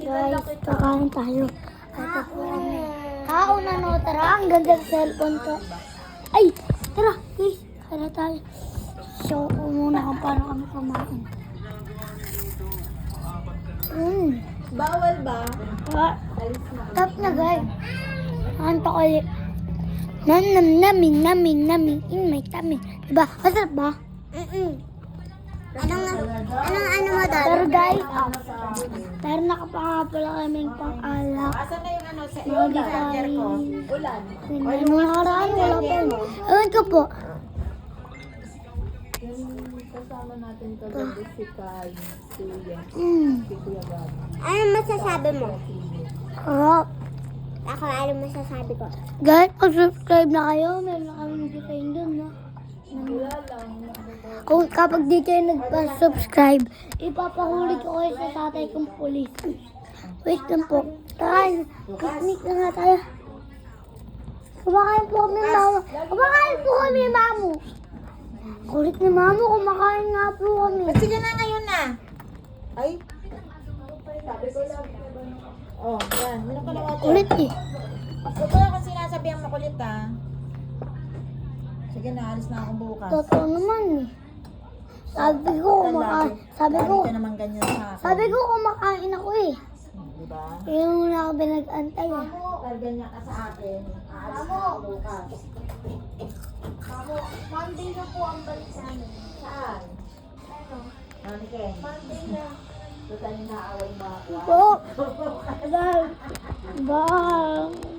Guys, kakain tayo. Ito po kami. Una no, tara. Ang ganda ng cellphone ko. Ay, tara. Guys, kaya tayo. Show ko muna kung paano kami kumain. Bawal ba? Tap na guys. Anto ko ulit. Namin in my tummy. Diba? Masarap ba? Anong mo doon? Pero guys, pero nakapangapala kaming pang-alak. Asan na yung ano sa Modify. Ulan. Nung nakaraan, wala pa yun. Ewan ko po. Kasama natin kagabi si Kai, si Kuya Gab. Ano masasabi mo? Harap. Ako, ano masasabi ko? Guys, pag-subscribe na kayo, meron na kami nag-design doon, no? Wala lang. Kung kapag di kayo nagpa-subscribe, ipapahuli ko kayo sa tatay kong pulis. Wait lang po. Tara, picnic na nga tayo. Kumakain po kami, mama. Kumakain po kami, mamu. Kulit ni mamu, kumakain nga po kami. Sige na ngayon na. Ay. Sabi ko lang. Oh, yan. Meron ka na water. Kulit eh. Huwag ko lang kung sinasabi ang makulit ha. Sige na, alis na akong bukas. Totoo naman eh. Sabi ko kumakain. Lagi ka naman ganyan sa akin. Sabi ko kumakain ako eh. Diba? Yung muna ako pinag-antay eh. Dahil ganyan ka sa akin, aalis na ako bukas. Monday na po ang balik namin. Saan? Mami Ken. Monday na. Doon tayo naaaway mo ako. Po! Bye! Bye!